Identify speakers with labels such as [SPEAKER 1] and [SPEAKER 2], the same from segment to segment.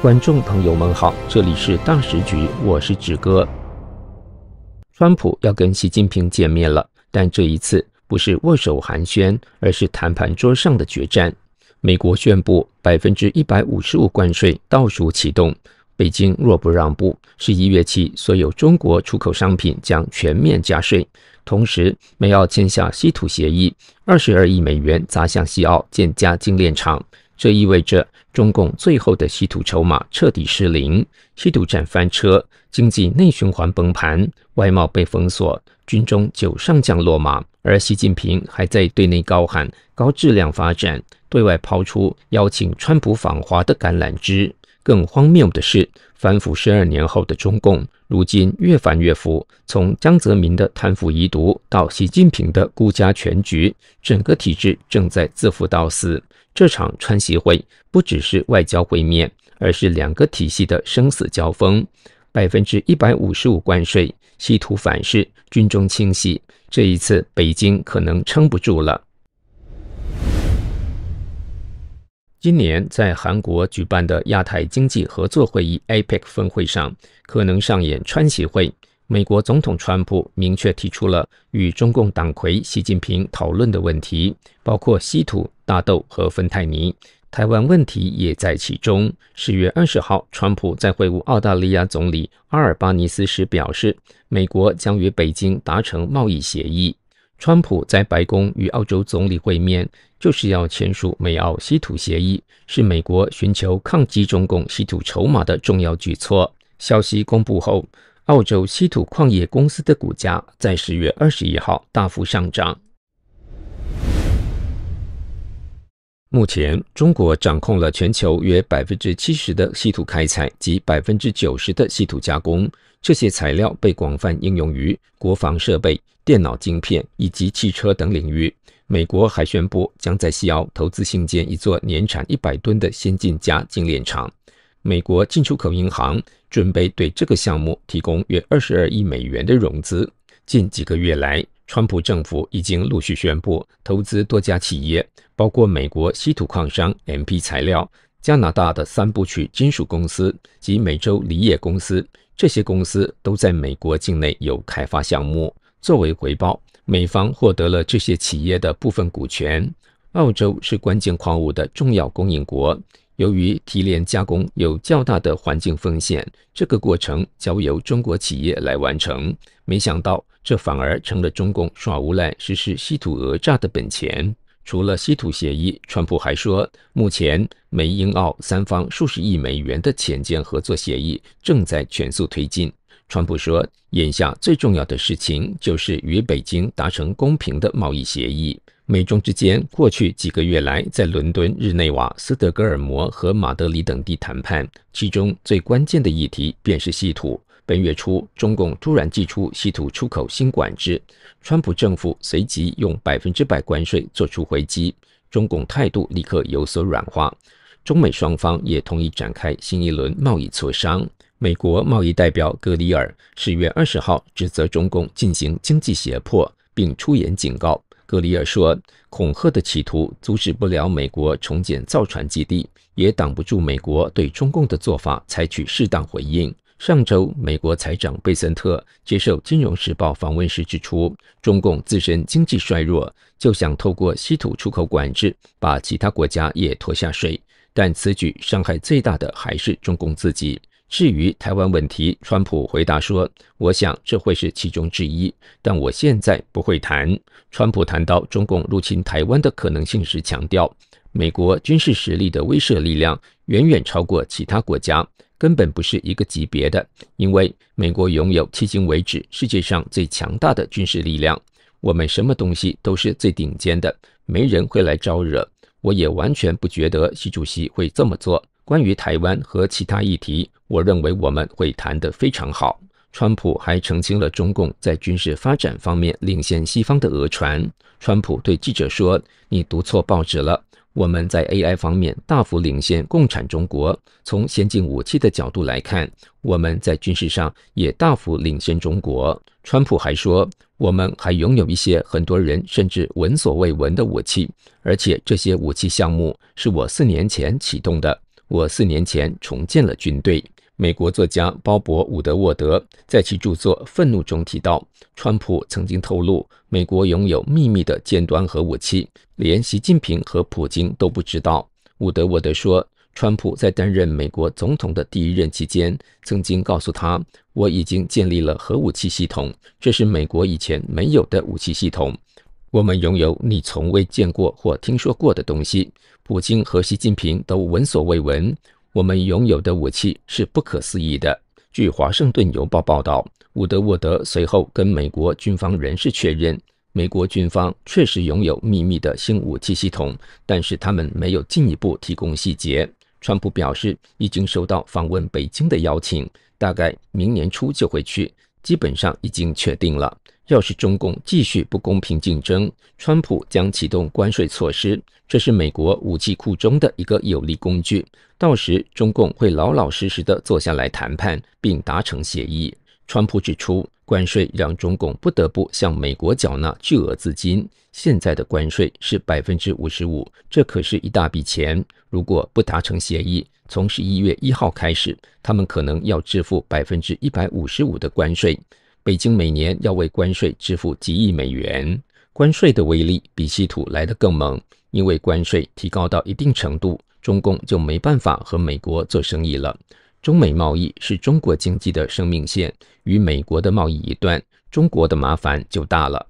[SPEAKER 1] 观众朋友们好，这里是大时局，我是志哥。川普要跟习近平见面了，但这一次不是握手寒暄，而是谈判桌上的决战。美国宣布155%关税倒数启动，北京若不让步，11月起所有中国出口商品将全面加税。同时，美澳签下稀土协议，22亿美元砸向西澳建加精炼厂。这意味着中共最后的稀土筹码彻底失灵，稀土战翻车，经济内循环崩盘，外贸被封锁，军中9上将落马，而习近平还在对内高喊高质量发展，对外抛出邀请川普访华的橄榄枝。更荒谬的是，反腐12年后的中共，如今越反越腐，从江泽民的贪腐遗毒到习近平的孤家全局，整个体制正在自负到死。这场川习会不只是外交会面，而是两个体系的生死交锋。155%关税，稀土反噬，军中清洗，这一次北京可能撑不住了。今年在韩国举办的亚太经济合作会议 APEC 峰会上，可能上演川习会。美国总统川普明确提出了与中共党魁习近平讨论的问题，包括稀土、大豆和芬太尼，台湾问题也在其中。10月20号，川普在会晤澳大利亚总理阿尔巴尼斯时表示，美国将与北京达成贸易协议。川普在白宫与澳洲总理会面，就是要签署美澳稀土协议，是美国寻求抗击中共稀土筹码的重要举措。消息公布后，澳洲稀土矿业公司的股价在10月21号大幅上涨。目前，中国掌控了全球约70%的稀土开采及90%的稀土加工，这些材料被广泛应用于国防设备、电脑晶片以及汽车等领域。美国还宣布将在西澳投资兴建一座年产100吨的先进加精炼厂。美国进出口银行准备对这个项目提供约22亿美元的融资。近几个月来，川普政府已经陆续宣布投资多家企业，包括美国稀土矿商 MP 材料、加拿大的三部曲金属公司及美洲锂业公司，这些公司都在美国境内有开发项目。作为回报，美方获得了这些企业的部分股权。澳洲是关键矿物的重要供应国，由于提炼加工有较大的环境风险，这个过程交由中国企业来完成。没想到，这反而成了中共耍无赖实施稀土讹诈的本钱。除了稀土协议，川普还说，目前美英澳三方数十亿美元的潜舰合作协议正在全速推进。川普说，眼下最重要的事情就是与北京达成公平的贸易协议。美中之间过去几个月来在伦敦、日内瓦、斯德哥尔摩和马德里等地谈判，其中最关键的议题便是稀土。本月初，中共突然祭出稀土出口新管制，川普政府随即用100%关税做出回击，中共态度立刻有所软化。中美双方也同意展开新一轮贸易磋商。美国贸易代表格里尔10月20号指责中共进行经济胁迫，并出言警告。格里尔说，恐吓的企图阻止不了美国重建造船基地，也挡不住美国对中共的做法采取适当回应。上周，美国财长贝森特接受《金融时报》访问时指出，中共自身经济衰弱，就想透过稀土出口管制把其他国家也拖下水，但此举伤害最大的还是中共自己。至于台湾问题，川普回答说，我想这会是其中之一，但我现在不会谈。川普谈到中共入侵台湾的可能性时强调，美国军事实力的威慑力量远远超过其他国家，根本不是一个级别的，因为美国拥有迄今为止世界上最强大的军事力量，我们什么东西都是最顶尖的，没人会来招惹。我也完全不觉得习主席会这么做。关于台湾和其他议题，我认为我们会谈得非常好。川普还澄清了中共在军事发展方面领先西方的讹传。川普对记者说，你读错报纸了，我们在 AI 方面大幅领先共产中国，从先进武器的角度来看，我们在军事上也大幅领先中国。川普还说，我们还拥有一些很多人甚至闻所未闻的武器，而且这些武器项目是我4年前启动的。我4年前重建了军队。美国作家鲍勃·伍德沃德在其著作《愤怒》中提到，川普曾经透露，美国拥有秘密的尖端核武器，连习近平和普京都不知道。伍德沃德说，川普在担任美国总统的第1任期间，曾经告诉他，我已经建立了核武器系统，这是美国以前没有的武器系统。我们拥有你从未见过或听说过的东西，普京和习近平都闻所未闻。我们拥有的武器是不可思议的。据《华盛顿邮报》报道，伍德沃德随后跟美国军方人士确认，美国军方确实拥有秘密的新武器系统，但是他们没有进一步提供细节。川普表示，已经收到访问北京的邀请，大概明年初就会去，基本上已经确定了。要是中共继续不公平竞争，川普将启动关税措施，这是美国武器库中的一个有力工具。到时中共会老老实实地坐下来谈判，并达成协议。川普指出，关税让中共不得不向美国缴纳巨额资金，现在的关税是 55%， 这可是一大笔钱。如果不达成协议，从11月1号开始，他们可能要支付 155% 的关税。北京每年要为关税支付几亿美元。关税的威力比稀土来得更猛，因为关税提高到一定程度，中共就没办法和美国做生意了。中美贸易是中国经济的生命线，与美国的贸易一断，中国的麻烦就大了。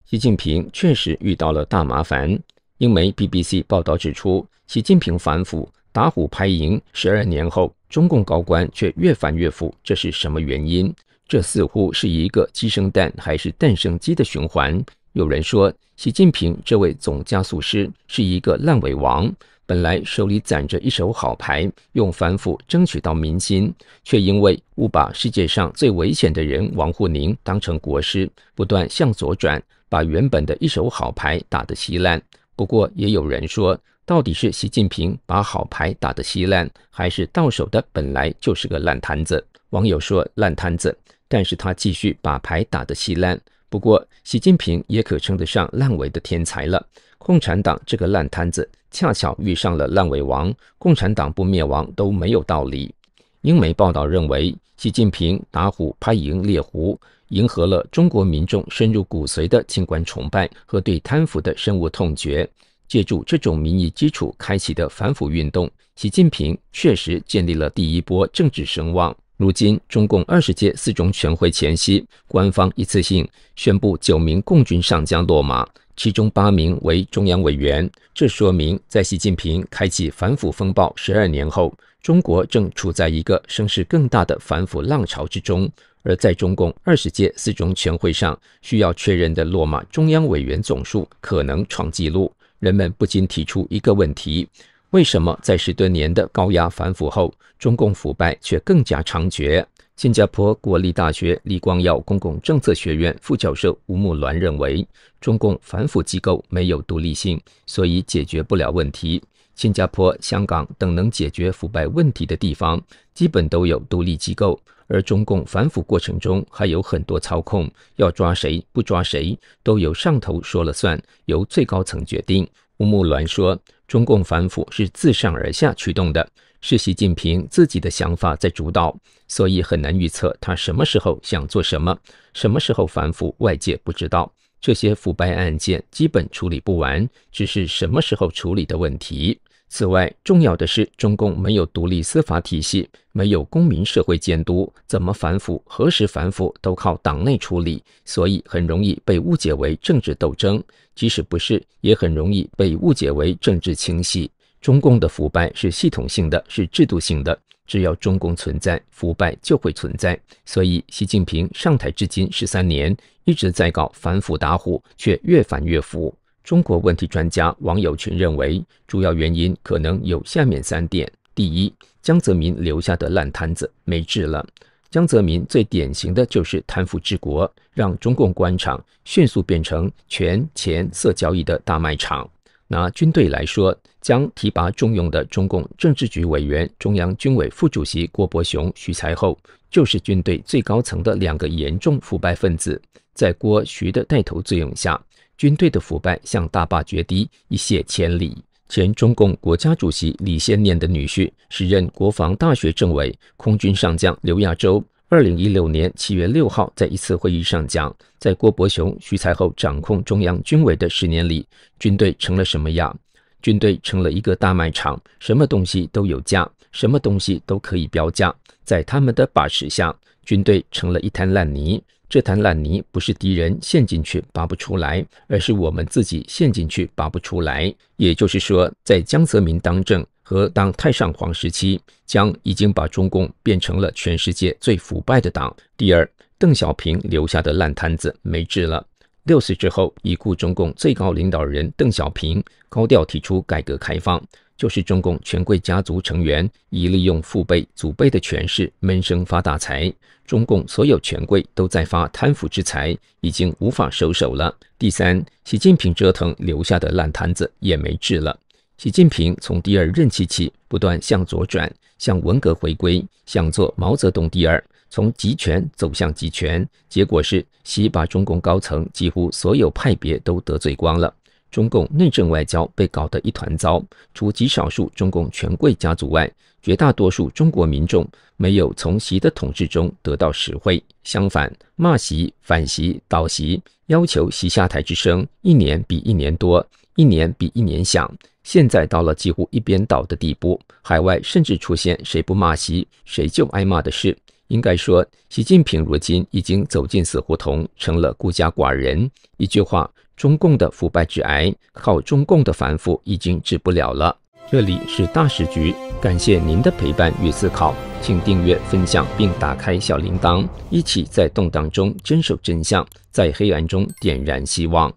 [SPEAKER 1] 习近平确实遇到了大麻烦。英媒 BBC 报道指出，习近平反腐打虎拍蝇12年后，中共高官却越反越腐，这是什么原因？这似乎是一个鸡生蛋还是蛋生鸡的循环。有人说，习近平这位总加速师是一个烂尾王，本来手里攒着一手好牌，用反腐争取到民心，却因为误把世界上最危险的人王沪宁当成国师，不断向左转，把原本的一手好牌打得稀烂。不过也有人说，到底是习近平把好牌打得稀烂，还是到手的本来就是个烂摊子？网友说烂摊子，但是他继续把牌打得稀烂。不过习近平也可称得上烂尾的天才了。共产党这个烂摊子恰巧遇上了烂尾王，共产党不灭亡都没有道理。英媒报道认为，习近平打虎拍蝇猎狐，迎合了中国民众深入骨髓的清官崇拜和对贪腐的深恶痛绝。借助这种民意基础开启的反腐运动，习近平确实建立了第一波政治声望。如今中共20届4中全会前夕，官方一次性宣布9名共军上将落马，其中8名为中央委员。这说明在习近平开启反腐风暴12年后，中国正处在一个声势更大的反腐浪潮之中。而在中共20届4中全会上，需要确认的落马中央委员总数可能创纪录。人们不禁提出一个问题：为什么在10多年的高压反腐后，中共腐败却更加猖獗？新加坡国立大学李光耀公共政策学院副教授吴木銮认为，中共反腐机构没有独立性，所以解决不了问题。新加坡、香港等能解决腐败问题的地方，基本都有独立机构，而中共反腐过程中还有很多操控，要抓谁不抓谁，都由上头说了算，由最高层决定。吴木銮说，中共反腐是自上而下驱动的，是习近平自己的想法在主导，所以很难预测他什么时候想做什么，什么时候反腐外界不知道。这些腐败案件基本处理不完，只是什么时候处理的问题。此外，重要的是中共没有独立司法体系，没有公民社会监督，怎么反腐、何时反腐都靠党内处理，所以很容易被误解为政治斗争，即使不是，也很容易被误解为政治清洗。中共的腐败是系统性的，是制度性的，只要中共存在，腐败就会存在。所以习近平上台至今13年，一直在搞反腐打虎，却越反越腐。中国问题专家王友群认为，主要原因可能有下面3点。第一，江泽民留下的烂摊子没治了。江泽民最典型的就是贪腐治国，让中共官场迅速变成权钱色交易的大卖场。拿军队来说，将提拔重用的中共政治局委员、中央军委副主席郭伯雄、徐才厚，就是军队最高层的2个严重腐败分子。在郭徐的带头作用下，军队的腐败向大坝决堤，一泻千里。前中共国家主席李先念的女婿，时任国防大学政委、空军上将刘亚洲，2016年7月6号在一次会议上讲，在郭伯雄、徐才厚掌控中央军委的10年里，军队成了什么样？军队成了一个大卖场，什么东西都有价，什么东西都可以标价。在他们的把持下，军队成了一滩烂泥。这滩烂泥不是敌人陷进去拔不出来，而是我们自己陷进去拔不出来。也就是说，在江泽民当政和当太上皇时期，江已经把中共变成了全世界最腐败的党。第二，邓小平留下的烂摊子没治了。60之后，已故中共最高领导人邓小平高调提出改革开放，就是中共权贵家族成员以利用父辈、祖辈的权势闷声发大财。中共所有权贵都在发贪腐之财，已经无法收手了。第三，习近平折腾留下的烂摊子也没治了。习近平从第2任期起不断向左转，向文革回归，向做毛泽东第2，从集权走向集权，结果是习把中共高层几乎所有派别都得罪光了。中共内政外交被搞得一团糟，除极少数中共权贵家族外，绝大多数中国民众没有从习的统治中得到实惠，相反，骂习、反习、倒习，要求习下台之声一年比一年多，一年比一年响。现在到了几乎一边倒的地步，海外甚至出现谁不骂习，谁就挨骂的事。应该说，习近平如今已经走进死胡同，成了孤家寡人。一句话，中共的腐败之癌，靠中共的反腐已经治不了了。这里是大时局，感谢您的陪伴与思考，请订阅、分享并打开小铃铛，一起在动荡中坚守真相，在黑暗中点燃希望。